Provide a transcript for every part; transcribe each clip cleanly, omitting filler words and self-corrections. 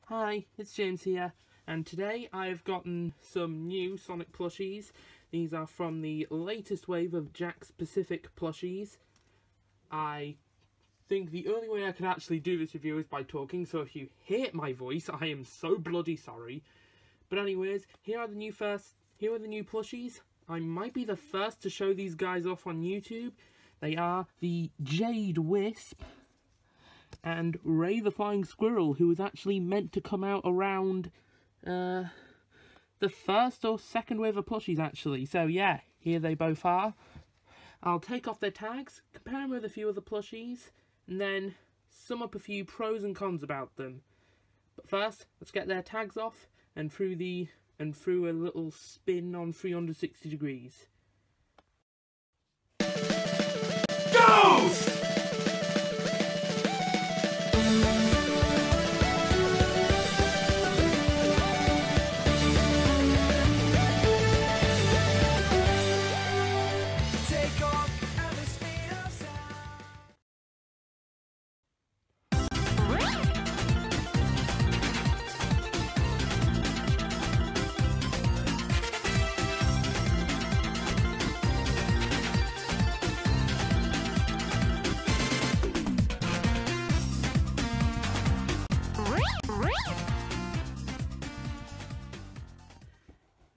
Hi, it's James here, and today I've gotten some new Sonic plushies. These are from the latest wave of Jakks Pacific plushies. I think the only way I can actually do this review is by talking, so if you hate my voice, I am so bloody sorry. But anyways, here are the new plushies. I might be the first to show these guys off on YouTube. They are the Jade Wisp and Ray the Flying Squirrel, who was actually meant to come out around the first or second wave of plushies, actually. So yeah, here they both are. I'll take off their tags, compare them with a few other plushies, and then sum up a few pros and cons about them. But first, let's get their tags off and through a little spin on 360 degrees. Ghost!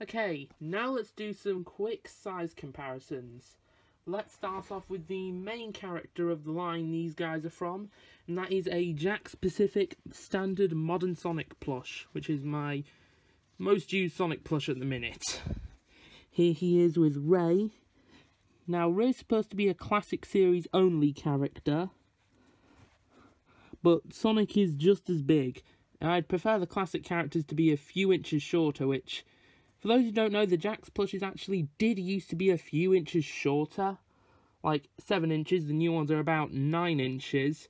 Okay, now let's do some quick size comparisons. Let's start off with the main character of the line these guys are from, and that is a Jakks Pacific Standard Modern Sonic plush, which is my most used Sonic plush at the minute. Here he is with Ray. Now, Ray's supposed to be a Classic Series only character, but Sonic is just as big. I'd prefer the Classic characters to be a few inches shorter, which, for those who don't know, the Jakks plushies actually did used to be a few inches shorter. Like 7 inches, the new ones are about 9 inches.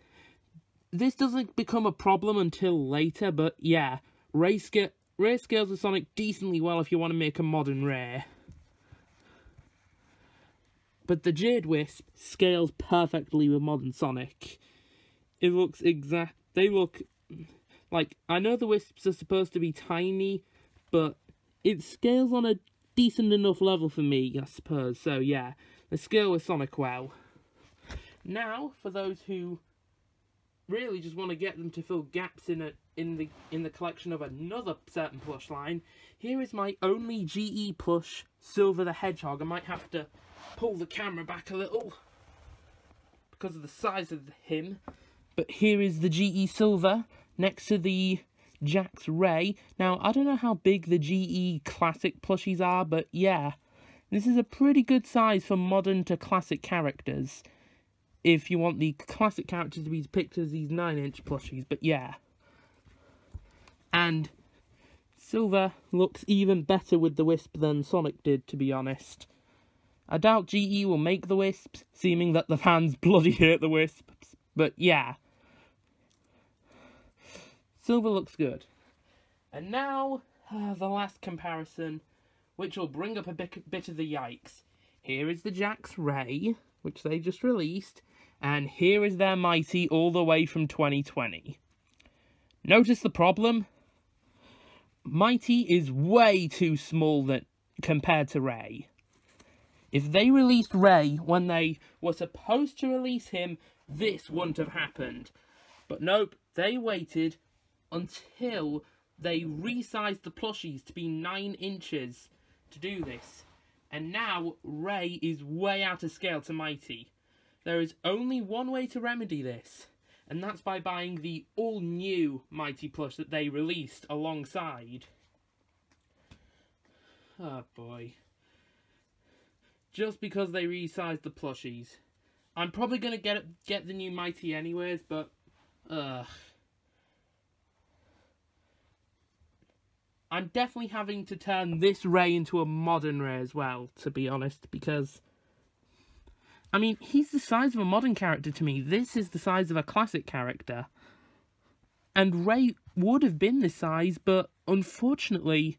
This doesn't become a problem until later, but yeah, Ray scales the Sonic decently well if you want to make a modern Ray. But the Jade Wisp scales perfectly with modern Sonic. They look, like, I know the Wisps are supposed to be tiny, but it scales on a decent enough level for me, I suppose. So yeah, they scale with Sonic well. Now, for those who really just want to get them to fill gaps in the collection of another certain plush line, here is my only GE plush, Silver the Hedgehog. I might have to pull the camera back a little because of the size of him. But here is the GE Silver next to the Jakks Ray. Now, I don't know how big the GE Classic plushies are, but yeah, this is a pretty good size for modern to classic characters, if you want the classic characters to be depicted as these 9-inch plushies, but yeah. And Silver looks even better with the Wisp than Sonic did, to be honest. I doubt GE will make the Wisps, seeming that the fans bloody hate the Wisps, but yeah. Silver looks good. And now, the last comparison, which will bring up a bit of the yikes. Here is the Jakks Ray, which they just released, and here is their Mighty all the way from 2020. Notice the problem? Mighty is way too small compared to Ray. If they released Ray when they were supposed to release him, this wouldn't have happened. But nope, they waited until they resized the plushies to be 9 inches to do this. And now, Ray is way out of scale to Mighty. There is only one way to remedy this, and that's by buying the all-new Mighty plush that they released alongside. Oh boy. Just because they resized the plushies. I'm probably going to get the new Mighty anyways, but I'm definitely having to turn this Ray into a modern Ray as well, to be honest, because, I mean, he's the size of a modern character to me. This is the size of a classic character. And Ray would have been this size, but unfortunately,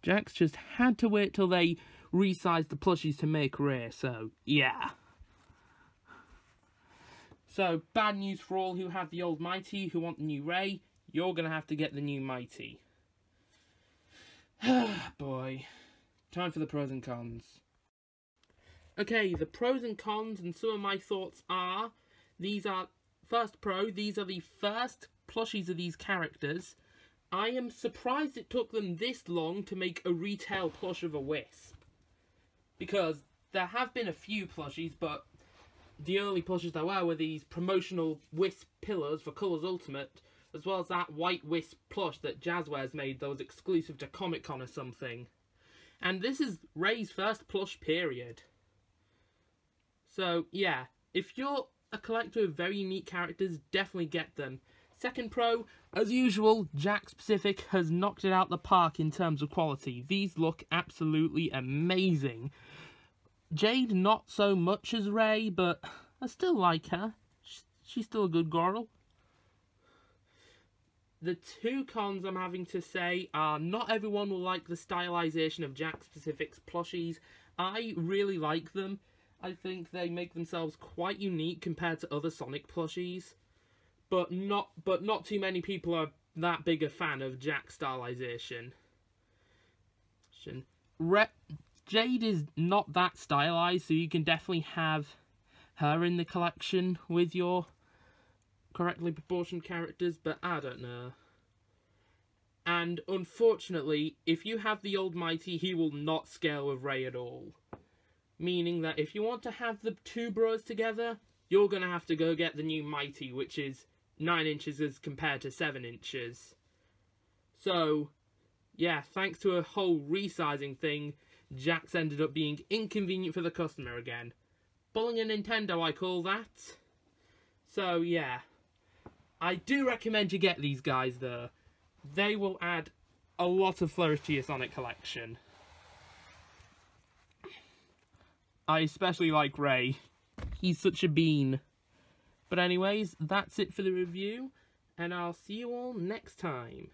Jakks just had to wait till they resized the plushies to make Ray, so yeah. So, bad news for all who have the old Mighty, who want the new Ray. you're going to have to get the new Mighty. Boy. Time for the pros and cons. Okay, the pros and cons and some of my thoughts are, first pro, these are the first plushies of these characters. I am surprised it took them this long to make a retail plush of a Wisp. Because there have been a few plushies, but the only plushes there were these promotional Wisp pillars for Colours Ultimate, as well as that white Wisp plush that Jazzwares made that was exclusive to Comic-Con or something. And this is Ray's first plush, period. So, yeah, if you're a collector of very unique characters, definitely get them. Second pro, as usual, Jakks Pacific has knocked it out the park in terms of quality. These look absolutely amazing. Jade, not so much as Ray, but I still like her. She's still a good girl. The two cons I'm having to say are not everyone will like the stylization of Jakks Pacific's plushies. I really like them. I think they make themselves quite unique compared to other Sonic plushies. But not too many people are that big a fan of Jakks stylization. Jade is not that stylized, so you can definitely have her in the collection with your correctly proportioned characters, but I don't know. And unfortunately, if you have the old Mighty, he will not scale with Ray at all. Meaning that if you want to have the two bros together, you're going to have to go get the new Mighty, which is 9 inches as compared to 7 inches. So, yeah, thanks to a whole resizing thing, Jakks ended up being inconvenient for the customer again. Pulling a Nintendo, I call that. So, yeah. I do recommend you get these guys, though. They will add a lot of flourish to your Sonic collection. I especially like Ray. He's such a bean. But anyways, that's it for the review, and I'll see you all next time.